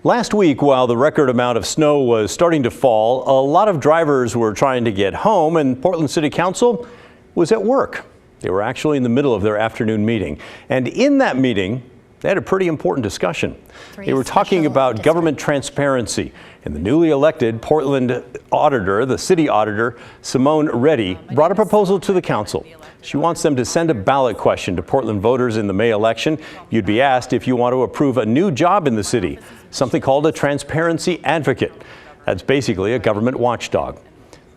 Last week, while the record amount of snow was starting to fall, a lot of drivers were trying to get home, and Portland City Council was at work. They were actually in the middle of their afternoon meeting. And in that meeting, they had a pretty important discussion. They were talking about government transparency, and the newly elected Portland Auditor, the city auditor, Simone Reddy, brought a proposal to the council. She wants them to send a ballot question to Portland voters in the May election. You'd be asked if you want to approve a new job in the city, something called a transparency advocate. That's basically a government watchdog.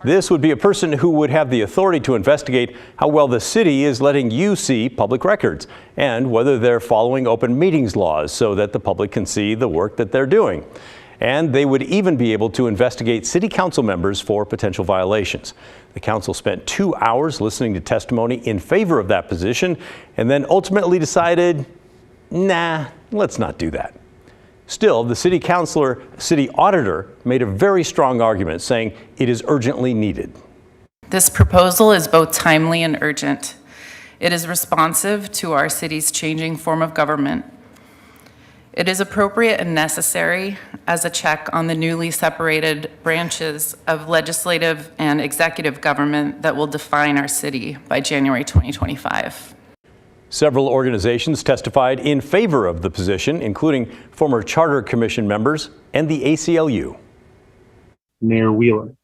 This would be a person who would have the authority to investigate how well the city is letting you see public records and whether they're following open meetings laws so that the public can see the work that they're doing. And they would even be able to investigate city council members for potential violations. The council spent 2 hours listening to testimony in favor of that position and then ultimately decided, nah, let's not do that. Still, the city auditor made a very strong argument saying it is urgently needed. This proposal is both timely and urgent. It is responsive to our city's changing form of government. It is appropriate and necessary as a check on the newly separated branches of legislative and executive government that will define our city by January 2025. Several organizations testified in favor of the position, including former Charter Commission members and the ACLU. Mayor Wheeler,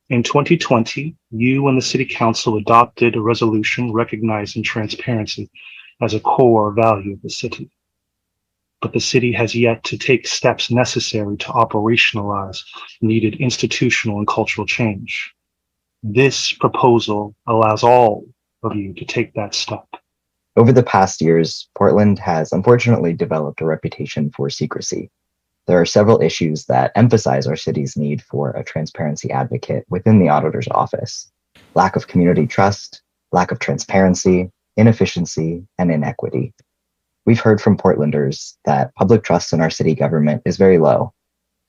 in 2020, you and the City Council adopted a resolution recognizing transparency as a core value of the city. But the city has yet to take steps necessary to operationalize needed institutional and cultural change. This proposal allows all of you to take that step. Over the past years, Portland has unfortunately developed a reputation for secrecy. There are several issues that emphasize our city's need for a transparency advocate within the auditor's office: lack of community trust, lack of transparency, inefficiency, and inequity. We've heard from Portlanders that public trust in our city government is very low.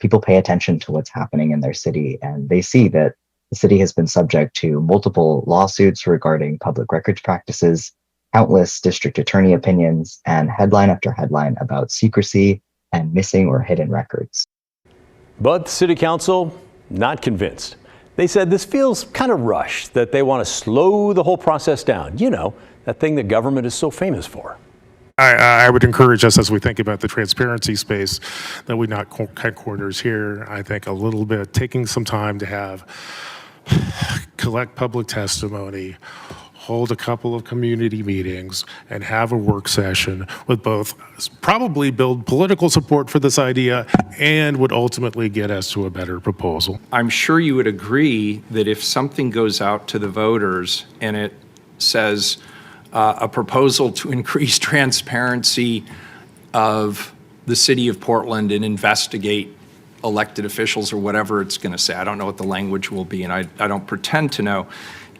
People pay attention to what's happening in their city, and they see that the city has been subject to multiple lawsuits regarding public records practices, countless district attorney opinions, and headline after headline about secrecy and missing or hidden records. But the city council, not convinced. They said this feels kind of rushed, that they want to slow the whole process down. You know, that thing that government is so famous for. I would encourage us, as we think about the transparency space, that we not cut corners here. I think a little bit, taking some time to collect public testimony, hold a couple of community meetings, and have a work session with both probably build political support for this idea and would ultimately get us to a better proposal. I'm sure you would agree that if something goes out to the voters and it says a proposal to increase transparency of the city of Portland and investigate elected officials or whatever it's going to say, I don't know what the language will be, and I don't pretend to know,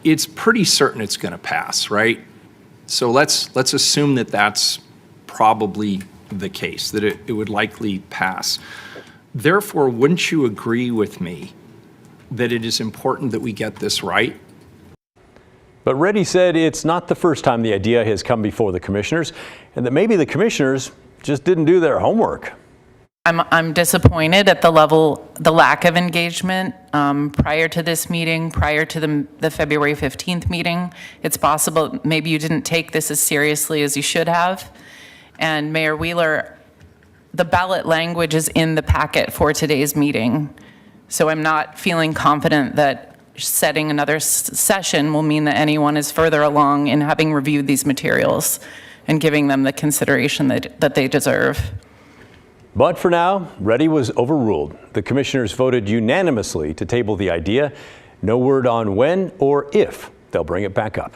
it's pretty certain it's going to pass, right? So let's assume that that's probably the case, that it would likely pass. Therefore, wouldn't you agree with me that it is important that we get this right? But Reddy said it's not the first time the idea has come before the commissioners, and that maybe the commissioners just didn't do their homework. I'm disappointed at the lack of engagement prior to this meeting, prior to the February 15th meeting. It's possible maybe you didn't take this as seriously as you should have. And Mayor Wheeler, the ballot language is in the packet for today's meeting. So I'm not feeling confident that setting another session will mean that anyone is further along in having reviewed these materials and giving them the consideration that they deserve. But for now, Reddy was overruled. The commissioners voted unanimously to table the idea. No word on when or if they'll bring it back up.